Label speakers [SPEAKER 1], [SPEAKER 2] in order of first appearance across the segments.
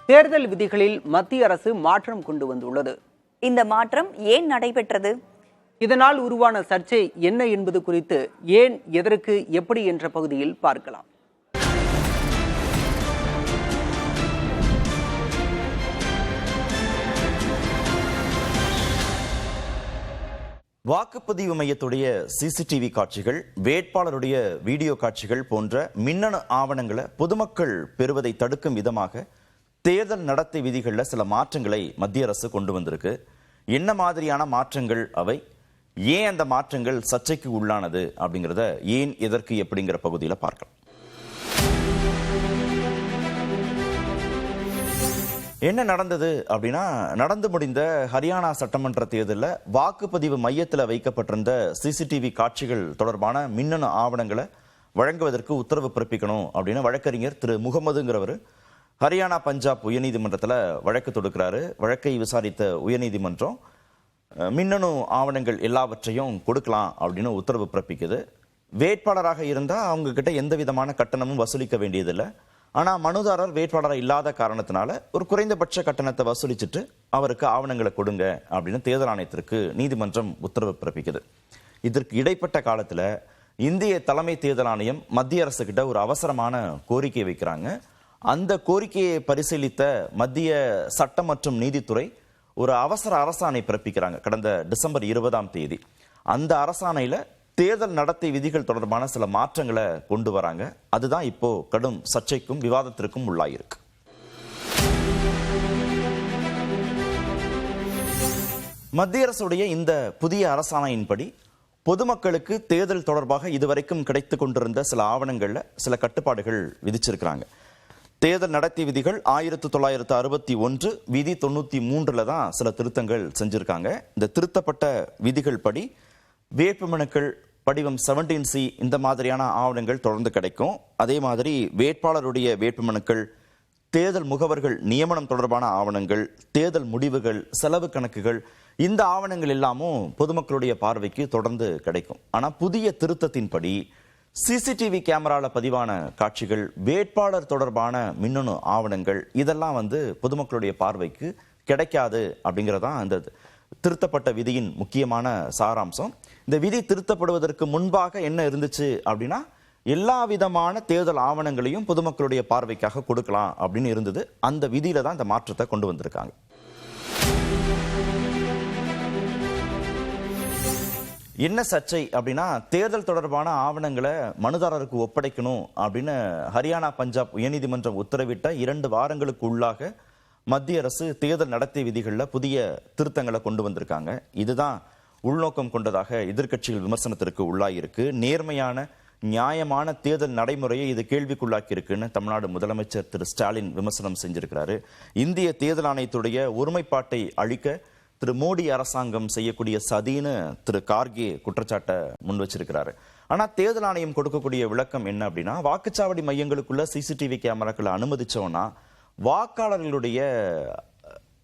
[SPEAKER 1] தேர்தல் விதிகளில் மத்திய அரசு மாற்றம் கொண்டு வந்துள்ளது.
[SPEAKER 2] இந்த மாற்றம் ஏன் நடைபெற்றது?
[SPEAKER 1] இதனால் உருவான சர்ச்சை என்ன என்பது குறித்து ஏன், எதற்கு, எப்படி என்ற பகுதியில் பார்க்கலாம்.
[SPEAKER 3] வாக்குப்பதிவு மையத்துடைய சிசிடிவி காட்சிகள், வேட்பாளருடைய வீடியோ காட்சிகள் போன்ற மின்னணு ஆவணங்களை பொதுமக்கள் பெறுவதை தடுக்கும் விதமாக தேர்தல் நடத்தை விதிகளில் சில மாற்றங்களை மத்திய அரசு கொண்டு வந்திருக்கு. என்ன மாதிரியான மாற்றங்கள் அவை, ஏன் அந்த மாற்றங்கள் சர்ச்சைக்கு உள்ளானது அப்படிங்கிறத ஏன், எதற்கு, எப்படிங்கிற பகுதியில் பார்க்கலாம். என்ன நடந்தது அப்படின்னா, நடந்து முடிந்த ஹரியானா சட்டமன்ற தேர்தலில் வாக்குப்பதிவு மையத்தில் வைக்கப்பட்டிருந்த சிசிடிவி காட்சிகள் தொடர்பான மின்னணு ஆவணங்களை வழங்குவதற்கு உத்தரவு பிறப்பிக்கணும் அப்படின்னு வழக்கறிஞர் திரு முகமதுங்கிறவர் ஹரியானா பஞ்சாப் உயர்நீதிமன்றத்தில் வழக்கு தொடுக்கிறாரு. வழக்கை விசாரித்த உயர்நீதிமன்றம் மின்னணு ஆவணங்கள் எல்லாவற்றையும் கொடுக்கலாம் அப்படின்னு உத்தரவு பிறப்பிக்குது. வேட்பாளராக இருந்தால் அவங்க கிட்ட எந்த விதமான கட்டணமும் வசூலிக்க வேண்டியதில்லை. ஆனால் மனுதாரர் வேட்பாளராக இல்லாத காரணத்தினால ஒரு குறைந்தபட்ச கட்டணத்தை வசூலிச்சுட்டு அவருக்கு ஆவணங்களை கொடுங்க அப்படின்னு தேர்தல் ஆணையத்திற்கு நீதிமன்றம் உத்தரவு பிறப்பிக்குது. இதற்கு இடைப்பட்ட காலத்தில் இந்திய தலைமை தேர்தல் ஆணையம் மத்திய அரசு கிட்ட ஒரு அவசரமான கோரிக்கை வைக்கிறாங்க. அந்த கோரிக்கையை பரிசீலித்த மத்திய சட்டம் மற்றும் நீதித்துறை ஒரு அவசர அரசாணை பிறப்பிக்கிறாங்க கடந்த டிசம்பர் 20 அந்த அரசாணையில தேர்தல் நடத்தை விதிகள் தொடர்பான சில மாற்றங்களை கொண்டு வராங்க. அதுதான் இப்போ கடும் சர்ச்சைக்கும் விவாதத்திற்கும் உள்ளாயிருக்கு. மத்திய அரசுடைய இந்த புதிய அரசாணையின்படி பொதுமக்களுக்கு தேர்தல் தொடர்பாக இதுவரைக்கும் கிடைத்து கொண்டிருந்த சில ஆவணங்கள்ல சில கட்டுப்பாடுகள் விதிச்சிருக்கிறாங்க. தேர்தல் நடத்தை விதிகள் 1961 விதி 93 தான் சில திருத்தங்கள் செஞ்சிருக்காங்க. இந்த திருத்தப்பட்ட விதிகள் படி வேட்புமனுக்கள் படிவம் 17C இந்த மாதிரியான ஆவணங்கள் தொடர்ந்து கிடைக்கும். அதே மாதிரி வேட்பாளருடைய வேட்புமனுக்கள், தேர்தல் முகவர்கள் நியமனம் தொடர்பான ஆவணங்கள், தேர்தல் முடிவுகள், செலவு கணக்குகள், இந்த ஆவணங்கள் எல்லாமும் பொதுமக்களுடைய பார்வைக்கு தொடர்ந்து கிடைக்கும். ஆனால் புதிய திருத்தத்தின்படி சிசிடிவி கேமரால பதிவான காட்சிகள், வேட்பாளர் தொடர்பான மின்னணு ஆவணங்கள் இதெல்லாம் பொதுமக்களுடைய பார்வைக்கு கிடைக்காது அப்படிங்கிறதான் இந்த திருத்தப்பட்ட விதியின் முக்கியமான சாராம்சம். இந்த விதி திருத்தப்படுவதற்கு முன்பாக என்ன இருந்துச்சு அப்படின்னா, எல்லா விதமான தேர்தல் ஆவணங்களையும் பொதுமக்களுடைய பார்வைக்காக கொடுக்கலாம் அப்படின்னு இருந்தது. அந்த விதியில தான் இந்த மாற்றத்தை கொண்டு வந்திருக்காங்க. என்ன சர்ச்சை அப்படின்னா, தேர்தல் தொடர்பான ஆவணங்களை மனுதாரருக்கு ஒப்படைக்கணும் அப்படின்னு ஹரியானா பஞ்சாப் உயர்நீதிமன்றம் உத்தரவிட்ட 2 வாரங்களுக்கு உள்ளாக மத்திய அரசு தேர்தல் நடத்தை விதிகளில் புதிய திருத்தங்களை கொண்டு வந்திருக்காங்க. இதுதான் உள்நோக்கம் கொண்டதாக எதிர்க்கட்சிகள் விமர்சனத்திற்கு உள்ளாயிருக்கு. நேர்மையான நியாயமான தேர்தல் நடைமுறையை இது கேள்விக்குள்ளாக்கி இருக்குன்னு தமிழ்நாடு முதலமைச்சர் திரு ஸ்டாலின் விமர்சனம் செஞ்சிருக்கிறாரு. இந்திய தேர்தல் ஆணையத்துடைய ஒருமைப்பாட்டை அழிக்க திரு மோடி அரசாங்கம் செய்யக்கூடிய சதின்னு திரு கார்கே குற்றச்சாட்டை முன் வச்சிருக்கிறாரு. ஆனா தேர்தல் ஆணையம் கொடுக்கக்கூடிய விளக்கம் என்ன அப்படின்னா, வாக்குச்சாவடி மையங்களுக்குள்ள சிசிடிவி கேமராக்களை அனுமதிச்சோம்னா வாக்காளர்களுடைய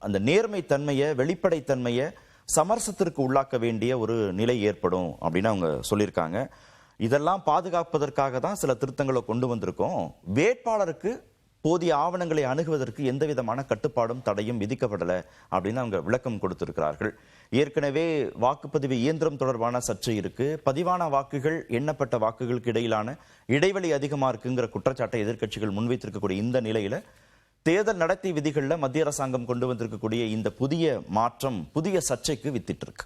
[SPEAKER 3] அந்த நேர்மை தன்மையை, வெளிப்படைத்தன்மையை சமரசத்திற்கு உள்ளாக்க வேண்டிய ஒரு நிலை ஏற்படும் அப்படின்னு அவங்க சொல்லியிருக்காங்க. இதெல்லாம் பாதுகாப்பதற்காக தான் சில திருத்தங்களை கொண்டு வந்திருக்கோம். வேட்பாளருக்கு போதிய ஆவணங்களை அணுகுவதற்கு எந்த விதமான கட்டுப்பாடும் தடையும் விதிக்கப்படலை அப்படின்னு அவங்க விளக்கம் கொடுத்திருக்கிறார்கள். ஏற்கனவே வாக்குப்பதிவு இயந்திரம் தொடர்பான சர்ச்சை இருக்கு. பதிவான வாக்குகள், எண்ணப்பட்ட வாக்குகளுக்கு இடையிலான இடைவெளி அதிகமா இருக்குங்கிற குற்றச்சாட்டை எதிர்க்கட்சிகள் முன்வைத்திருக்கக்கூடிய இந்த நிலையில தேர்தல் நடத்தை விதிகளில் மத்திய அரசாங்கம் கொண்டு வந்திருக்கக்கூடிய இந்த புதிய மாற்றம் புதிய சர்ச்சைக்கு வித்திட்டு இருக்கு.